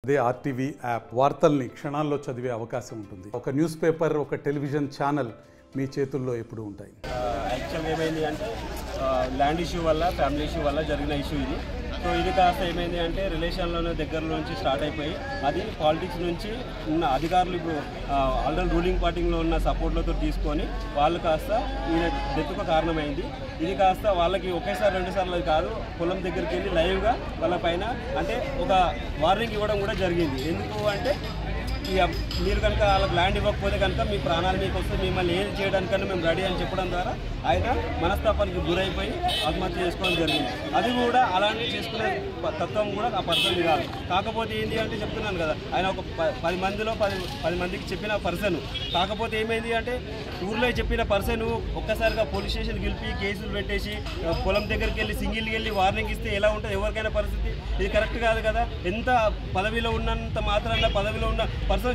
అదే RTV app వార్తల్ని క్షణాల్లో చదివే అవకాశం ఉంటుంది. ఒక న్యూస్ పేపర్, ఒక టెలివిజన్ ఛానల్ మీ చేతుల్లో ఎప్పుడు ఉంటాయి. యాక్చువల్గా ఏమైంది అంటే ల్యాండ్ ఇష్యూ వల్ల, ఫ్యామిలీ ఇష్యూ వల్ల జరిగిన ఇష్యూ ఇది. సో ఇది కాస్త ఏమైంది అంటే రిలేషన్లోనే దగ్గర నుంచి స్టార్ట్ అయిపోయి అది పాలిటిక్స్ నుంచి ఉన్న అధికారులు ఇప్పుడు ఆల్రెడీ రూలింగ్ పార్టీలో ఉన్న సపోర్ట్లతో తీసుకొని వాళ్ళు కాస్త ఈయన డెత్కు కారణమైంది. ఇది కాస్త వాళ్ళకి ఒకేసారి 2 సార్లు కాదు, పొలం దగ్గరికి వెళ్ళి లైవ్గా వాళ్ళ పైన అంటే ఒక వార్నింగ్ ఇవ్వడం కూడా జరిగింది. ఎందుకు అంటే ఇక మీరు కనుక వాళ్ళకి ల్యాండ్ ఇవ్వకపోతే కనుక మీ ప్రాణాలు మీకు వస్తే మిమ్మల్ని ఏం చేయడానికన్నా మేము రెడీ అని చెప్పడం ద్వారా ఆయన మనస్తాపానికి గురైపోయి ఆత్మహత్య చేసుకోవడం జరిగింది. అది కూడా అలాంటి చేసుకునే తత్వం కూడా ఆ పర్సన్ కాదు. కాకపోతే ఏంటి అంటే చెప్తున్నాను కదా, ఆయన ఒక 10 మందిలో 10 మందికి చెప్పిన పర్సన్. కాకపోతే ఏమైంది అంటే ఊర్లో చెప్పిన పర్సన్ ఒక్కసారిగా పోలీస్ స్టేషన్ గెలిపి కేసులు పెట్టేసి పొలం దగ్గరికి వెళ్ళి సింగిల్కి వెళ్ళి వార్నింగ్ ఇస్తే ఎలా ఉంటుంది ఎవరికైనా పరిస్థితి? ఇది కరెక్ట్ కాదు కదా. ఎంత పదవిలో ఉన్నంత మాత్రాన పదవిలో ఉన్న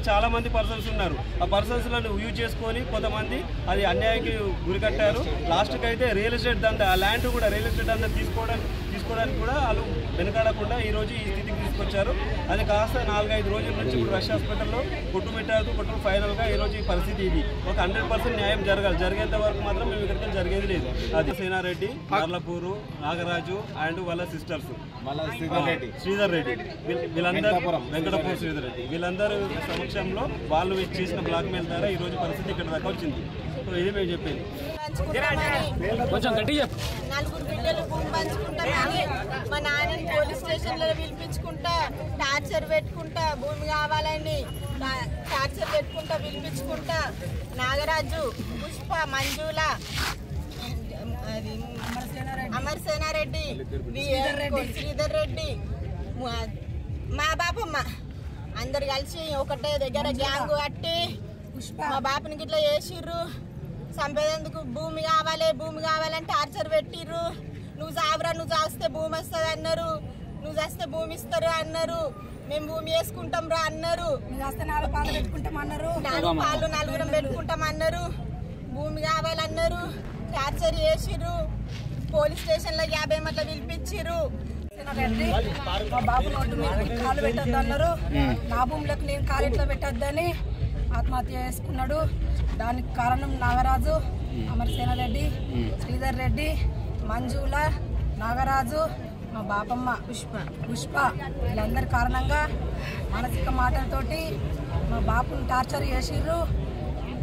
చాలా మంది పర్సన్స్ ఉన్నారు. ఆ పర్సన్స్లను యూజ్ చేసుకొని కొంతమంది అది అన్యాయానికి గురికట్టారు. లాస్ట్కి అయితే రియల్ ఎస్టేట్ దందా, ఆ ల్యాండ్ కూడా రియల్ ఎస్టేట్ దందా తీసుకోవడానికి కూడా వాళ్ళు వెనకాడకుండా ఈరోజు ఈ స్థితికి తీసుకొచ్చారు. అది కాస్త 4-5 రోజుల నుంచి ఇప్పుడు రష్ హాస్పిటల్లో కొట్టు ఫైనల్గా ఈరోజు ఈ పరిస్థితి ఇది. ఒక 100% న్యాయం జరగాలి. జరిగేంత వరకు మాత్రం మేము ఇక్కడికి జరిగేది లేదు. అది సేనారెడ్డి, మర్లపూరు, నాగరాజు అండ్ వాళ్ళ సిస్టర్స్ శ్రీధర్ రెడ్డి, వీళ్ళందరూ వెంకటపూర్ శ్రీధర్ రెడ్డి, వీళ్ళందరూ సమక్షంలో వాళ్ళు చేసిన బ్లాక్ మెయిల్ ద్వారా ఈ రోజు పరిస్థితి ఇక్కడ దాకా వచ్చింది. సో ఇది మేము చెప్పేది. కొంచెం గట్టిగా చెప్పు. 4 బిడ్డలు భూమి పంచుకుంటామని మా నాన్నని పోలీస్ స్టేషన్లో పిలిపించుకుంటా టార్చర్ పెట్టుకుంటా భూమి కావాలని టార్చర్ పెట్టుకుంటా పిలిపించుకుంటా నాగరాజు, పుష్ప, మంజుల, అమర్ సేనారెడ్డి, శ్రీధర్ రెడ్డి, మా బాపమ్మ అందరు కలిసి ఒకటే దగ్గర గ్యాంగ్ కట్టి మా బాపనికి ఇట్లా చేసిర్రు. చంపేందుకు భూమి కావాలని టార్చర్ పెట్టిర్రు. నువ్వు చావురా, నువ్వు చాస్తే భూమి వస్తుంది అన్నారు. నువ్వు చేస్తే భూమి ఇస్తారు అన్నారు. మేము భూమి వేసుకుంటాం రా అన్నారు. 4 పాలు పెట్టుకుంటాం అన్నారు. 4 పాలు 4 పెట్టుకుంటాం అన్నారు. భూమి కావాలన్నారు. టార్చర్ చేసిర్రు. పోలీస్ స్టేషన్ లో 50 మట్ల పిలిపించిర్రు. మా బాబు నోటు మీద కాలు పెట్టద్దు అన్నారు. నా భూములకు నేను కాలు ఎట్లా పెట్టద్దని ఆత్మహత్య చేసుకున్నాడు. దానికి కారణం నాగరాజు, అమరసేనారెడ్డి, శ్రీధర్ రెడ్డి, మంజుల, నాగరాజు, మా బాపమ్మ పుష్ప వీళ్ళందరి కారణంగా మానసిక మాటలతోటి మా బాపుని టార్చర్ చేసిర్రు.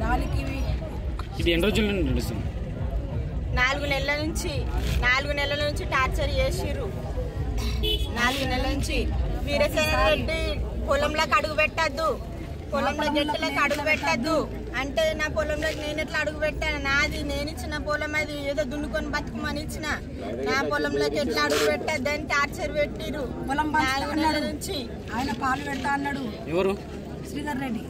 దానికి ఇది ఎన్ని రోజుల నుండి నడుస్తుంది? 4 నెలల నుంచి టార్చర్ చేసిర్రు. 4 నెలల నుంచి వీరసేనారెడ్డి పొలంలోకి అడుగు పెట్టద్దు, పొలంలో గెట్టలకు అడుగు పెట్టద్దు అంటే నా పొలంలోకి నేను ఎట్లా అడుగు పెట్టాను? నాది, నేను ఇచ్చిన పొలం, అది ఏదో దున్నుకొని బతుకుమని ఇచ్చిన నా పొలంలోకి ఎట్లా అడుగు పెట్టద్దు అని టార్చర్ పెట్టిరు. పొలం 4 నెలల నుంచి ఆయన పాలు పెడతా అన్నాడు. ఎవరు? శ్రీధర్ రెడ్డి,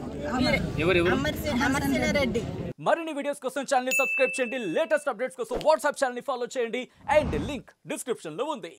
అమరసేనారెడ్డి. మరిన్ని వీడియోస్ కోసం ఛానల్ ని సబ్స్క్రైబ్ చేయండి. లేటెస్ట్ అప్డేట్స్ కోసం వాట్సాప్ ఛానల్ ని ఫాలో చేయండి. అండ్ లింక్ డిస్క్రిప్షన్ లో ఉంది.